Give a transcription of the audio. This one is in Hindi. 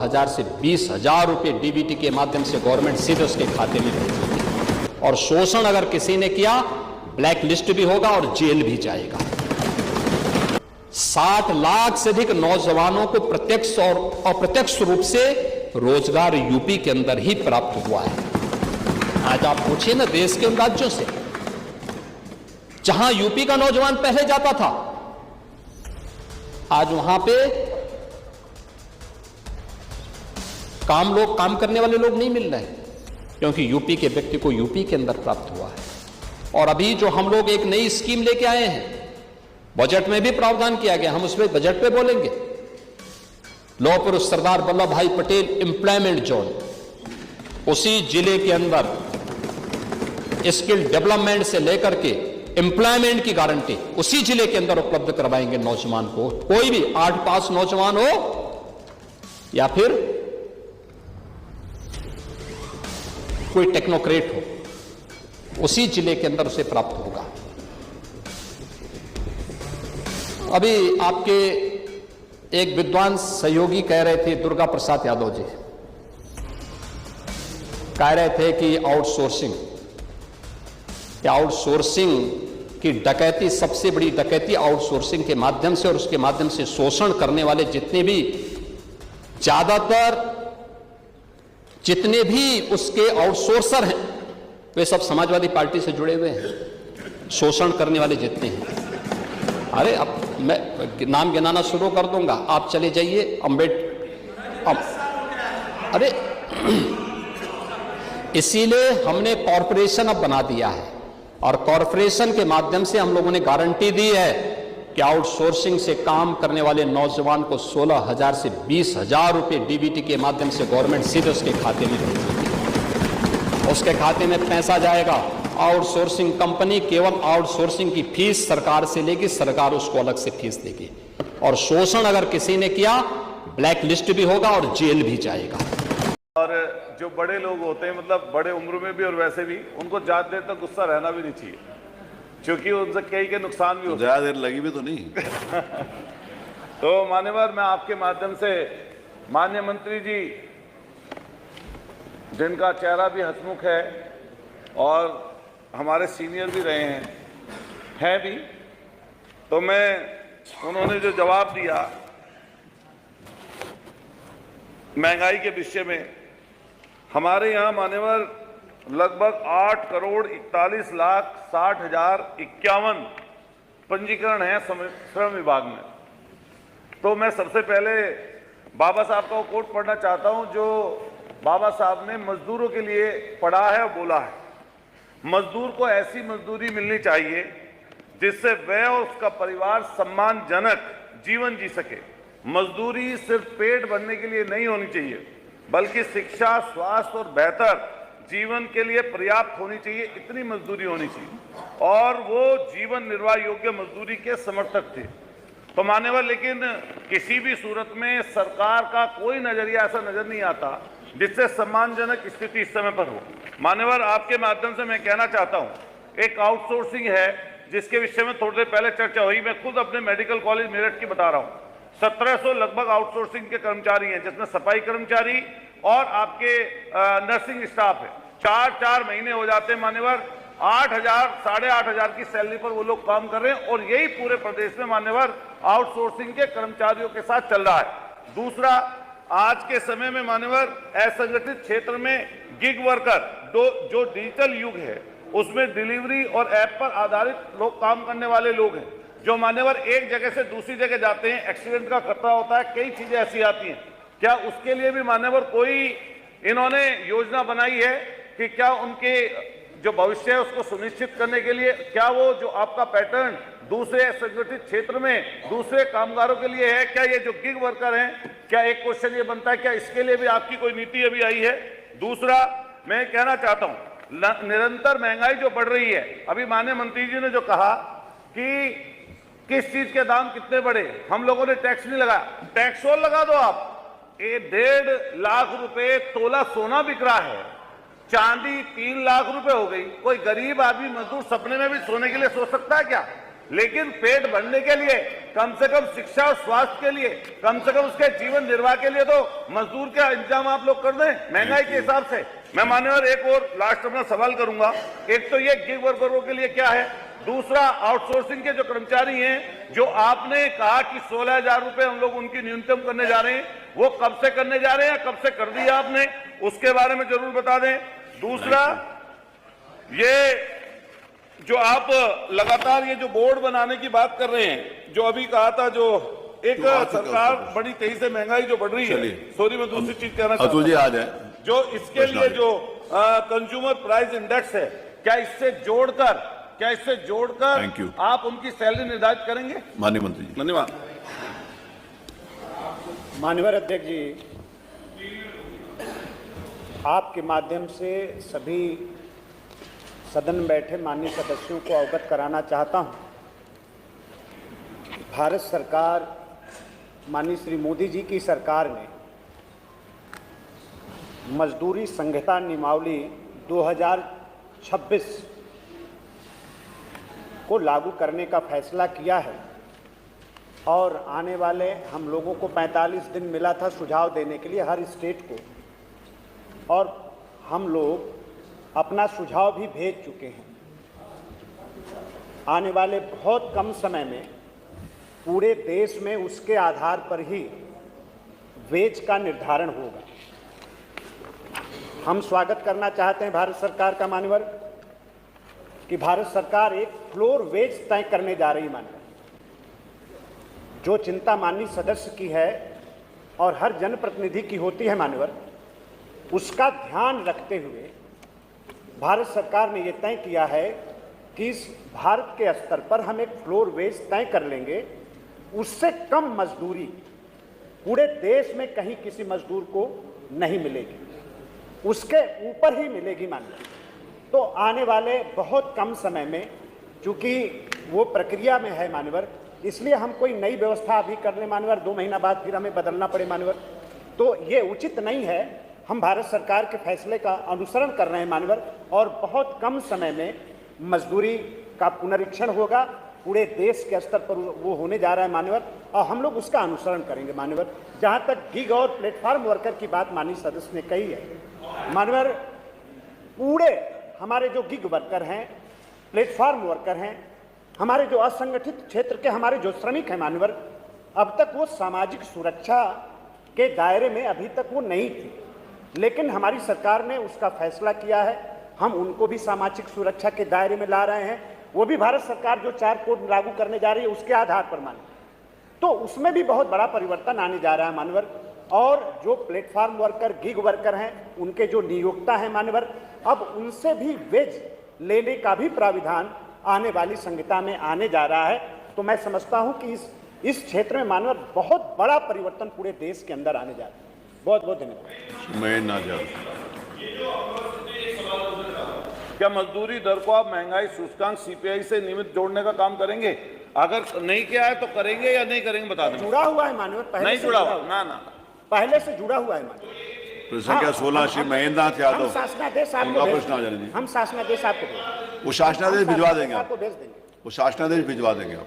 हजार से 20,000 रुपए डीबीटी के माध्यम से गवर्नमेंट सीधे उसके खाते में भेजेगी। और शोषण अगर किसी ने किया, ब्लैक लिस्ट भी होगा और जेल भी जाएगा। 60 लाख से अधिक नौजवानों को प्रत्यक्ष और अप्रत्यक्ष रूप से रोजगार यूपी के अंदर ही प्राप्त हुआ है। आज आप पूछिए ना देश के उन राज्यों से जहां यूपी का नौजवान पहले जाता था, आज वहां पे काम करने वाले लोग नहीं मिल रहे हैं, क्योंकि यूपी के व्यक्ति को यूपी के अंदर प्राप्त हुआ है। और अभी जो हम लोग एक नई स्कीम लेके आए हैं, बजट में भी प्रावधान किया गया, हम उसमें बजट पे बोलेंगे। लौह पुरुष सरदार वल्लभ भाई पटेल एम्प्लॉयमेंट जोन, उसी जिले के अंदर स्किल डेवलपमेंट से लेकर के एम्प्लॉयमेंट की गारंटी उसी जिले के अंदर उपलब्ध करवाएंगे नौजवान को। कोई भी 8 पास नौजवान हो या फिर कोई टेक्नोक्रेट हो, उसी जिले के अंदर उसे प्राप्त होगा। अभी आपके एक विद्वान सहयोगी कह रहे थे, दुर्गा प्रसाद यादव जी कह रहे थे कि आउटसोर्सिंग की डकैती, सबसे बड़ी डकैती आउटसोर्सिंग के माध्यम से और उसके माध्यम से शोषण करने वाले जितने भी उसके आउटसोर्सर हैं, वे सब समाजवादी पार्टी से जुड़े हुए हैं। शोषण करने वाले जितने हैं, अरे अब मैं नाम गिनाना शुरू कर दूंगा, आप चले जाइए अरे इसीलिए हमने कॉरपोरेशन अब बना दिया है, और कॉरपोरेशन के माध्यम से हम लोगों ने गारंटी दी है कि आउटसोर्सिंग से काम करने वाले नौजवान को 16,000 से 20,000 रुपए डीबीटी के माध्यम से गवर्नमेंट सीधे उसके खाते में भेजेगी। उसके खाते में पैसा जाएगा। आउटसोर्सिंग कंपनी केवल आउटसोर्सिंग की फीस सरकार से लेगी, सरकार उसको अलग से फीस देगी। और शोषण अगर किसी ने किया, ब्लैक लिस्ट भी होगा और जेल भी जाएगा। और जो बड़े लोग होते हैं, मतलब बड़े उम्र में भी और वैसे भी, उनको ज्यादा देर तक गुस्सा रहना भी नहीं चाहिए, क्योंकि उनसे कई के नुकसान भी होते हैं। ज्यादा देर लगी भी तो नहीं। तो मान्यवर, मैं आपके माध्यम से माननीय मंत्री जी, जिनका चेहरा भी हंसमुख है और हमारे सीनियर भी रहे हैं भी, तो उन्होंने जो जवाब दिया महंगाई के विषय में, हमारे यहाँ मान्यवर लगभग 8,41,60,51 पंजीकरण है श्रम विभाग में। तो मैं सबसे पहले बाबा साहब का कोट पढ़ना चाहता हूं, जो बाबा साहब ने मजदूरों के लिए पढ़ा है और बोला है। मजदूर को ऐसी मजदूरी मिलनी चाहिए जिससे वह और उसका परिवार सम्मानजनक जीवन जी सके। मजदूरी सिर्फ पेट भरने के लिए नहीं होनी चाहिए, बल्कि शिक्षा, स्वास्थ्य और बेहतर जीवन के लिए पर्याप्त होनी चाहिए, इतनी मजदूरी होनी चाहिए। और वो जीवन निर्वाह योग्य मजदूरी के समर्थक थे। तो मान्यवर, लेकिन किसी भी सूरत में सरकार का कोई नजरिया ऐसा नजर नहीं आता जिससे सम्मानजनक स्थिति इस समय पर हो। मान्यवर, आपके माध्यम से मैं कहना चाहता हूं, एक आउटसोर्सिंग है जिसके विषय में थोड़ी देर पहले चर्चा हुई। मैं खुद अपने मेडिकल कॉलेज मेरठ की बता रहा हूं। 1700 लगभग आउटसोर्सिंग के कर्मचारी हैं, जिसमें सफाई कर्मचारी और आपके नर्सिंग स्टाफ है। 4-4 महीने हो जाते हैं मान्यवर, 8,000 8,500 की सैलरी पर वो लोग काम कर रहे हैं। और यही पूरे प्रदेश में मान्यवर आउटसोर्सिंग के कर्मचारियों के साथ चल रहा है। दूसरा, आज के समय में मान्यवर असंगठित क्षेत्र में गिग वर्कर, जो डिजिटल युग है, उसमें डिलीवरी और ऐप पर आधारित लोग काम करने वाले लोग हैं, जो मान्यवर एक जगह से दूसरी जगह जाते हैं। एक्सीडेंट का खतरा होता है, कई चीजें ऐसी आती हैं। क्या उसके लिए भी मान्यवर कोई इन्होंने योजना बनाई है कि क्या उनके जो भविष्य है उसको सुनिश्चित करने के लिए, क्या वो जो आपका पैटर्न दूसरे संगठित क्षेत्र में दूसरे कामगारों के लिए है? क्या ये जो गिग वर्कर हैं, क्या एक क्वेश्चन ये बनता है, क्या इसके लिए भी आपकी कोई नीति अभी आई है? दूसरा, मैं कहना चाहता हूं, निरंतर महंगाई जो बढ़ रही है, अभी माननीय मंत्री जी ने जो कहा कि किस चीज के दाम कितने बढ़े, हम लोगों ने टैक्स नहीं लगाया, टैक्स और लगा दो आप। 1.5 लाख रुपए तोला सोना बिक रहा है, चांदी 3 लाख रुपए हो गई। कोई गरीब आदमी मजदूर सपने में भी सोने के लिए सोच सकता है क्या? लेकिन पेट भरने के लिए कम से कम शिक्षा और स्वास्थ्य के लिए, कम से कम उसके जीवन निर्वाह के लिए तो मजदूर का इंतजाम आप लोग कर दें महंगाई के हिसाब से। मैं मान्यवर एक और लास्ट अपना सवाल करूंगा। एक तो ये गिग वर्करों के लिए क्या है, दूसरा आउटसोर्सिंग के जो कर्मचारी हैं, जो आपने कहा कि 16,000 रुपए हम लोग उनकी न्यूनतम करने जा रहे हैं, वो कब से करने जा रहे हैं, कब से कर दिया आपने, उसके बारे में जरूर बता दें। दूसरा, ये जो आप लगातार ये जो बोर्ड बनाने की बात कर रहे हैं, जो अभी कहा था, जो एक सरकार बड़ी तेजी से महंगाई जो बढ़ रही है, सॉरी मैं दूसरी चीज कहना चाहता हूं, आ जाए जो इसके लिए जो कंज्यूमर प्राइस इंडेक्स है, क्या इससे जोड़कर आप उनकी सैलरी निर्धारित करेंगे? माननीय मंत्री जी, धन्यवाद। माननीय अध्यक्ष जी, आपके माध्यम से सभी सदन में बैठे माननीय सदस्यों को अवगत कराना चाहता हूं, भारत सरकार, माननीय श्री मोदी जी की सरकार ने मजदूरी संहिता नियमावली 2026 को लागू करने का फैसला किया है और आने वाले हम लोगों को 45 दिन मिला था सुझाव देने के लिए हर स्टेट को, और हम लोग अपना सुझाव भी भेज चुके हैं। आने वाले बहुत कम समय में पूरे देश में उसके आधार पर ही वेज का निर्धारण होगा। हम स्वागत करना चाहते हैं भारत सरकार का मान्यवर कि भारत सरकार एक फ्लोर वेज तय करने जा रही मान्यवर। जो चिंता माननीय सदस्य की है और हर जनप्रतिनिधि की होती है मान्यवर, उसका ध्यान रखते हुए भारत सरकार ने यह तय किया है कि इस भारत के स्तर पर हम एक फ्लोर वेज तय कर लेंगे। उससे कम मजदूरी पूरे देश में कहीं किसी मजदूर को नहीं मिलेगी, उसके ऊपर ही मिलेगी मान्यवर। तो आने वाले बहुत कम समय में, चूंकि वो प्रक्रिया में है मान्यवर, इसलिए हम कोई नई व्यवस्था अभी कर ले मान्यवर, 2 महीना बाद फिर हमें बदलना पड़े मान्यवर, तो ये उचित नहीं है। हम भारत सरकार के फैसले का अनुसरण कर रहे हैं मान्यवर, और बहुत कम समय में मजदूरी का पुनरीक्षण होगा, पूरे देश के स्तर पर वो होने जा रहा है मान्यवर, और हम लोग उसका अनुसरण करेंगे मान्यवर। जहाँ तक गिग और प्लेटफॉर्म वर्कर की बात माननीय सदस्य ने कही है मान्यवर, पूरे हमारे जो गिग वर्कर हैं, प्लेटफॉर्म वर्कर हैं, हमारे जो असंगठित क्षेत्र के हमारे जो श्रमिक हैं मान्यवर, अब तक वो सामाजिक सुरक्षा के दायरे में अभी तक वो नहीं थी, लेकिन हमारी सरकार ने उसका फैसला किया है। हम उनको भी सामाजिक सुरक्षा के दायरे में ला रहे हैं। वो भी भारत सरकार जो 4 कोड लागू करने जा रही है उसके आधार पर मान्यवर, तो उसमें भी बहुत बड़ा परिवर्तन आने जा रहा है मान्यवर। और जो प्लेटफॉर्म वर्कर, गिग वर्कर हैं, उनके जो नियोक्ता हैं मान्यवर, अब उनसे भी वेज लेने का भी प्राविधान आने वाली संहिता में आने जा रहा है। तो मैं समझता हूं कि इस क्षेत्र में मान्यवर बहुत बड़ा परिवर्तन पूरे देश के अंदर आने जा रहा है। बहुत बहुत धन्यवाद। मैं ना जाऊं, क्या मजदूरी दर को आप महंगाई सूचकांक सीपीआई से नियमित जोड़ने का काम करेंगे? अगर नहीं किया है तो करेंगे या नहीं करेंगे बता दें। जुड़ा हुआ है मान्यवर, पहले नहीं से जुड़ा हुआ, ना पहले से जुड़ा हुआ है मान्यवर। प्रश्न क्या 16 श्री महेंद्रनाथ यादव, हम शासनादेश आपको उनका प्रश्न आ जाने दीजिए। हम शासनादेश आपको वो शासनादेश भिजवा देंगे, आपको भेज देंगे। वो शासनादेश भिजवा देंगे आप।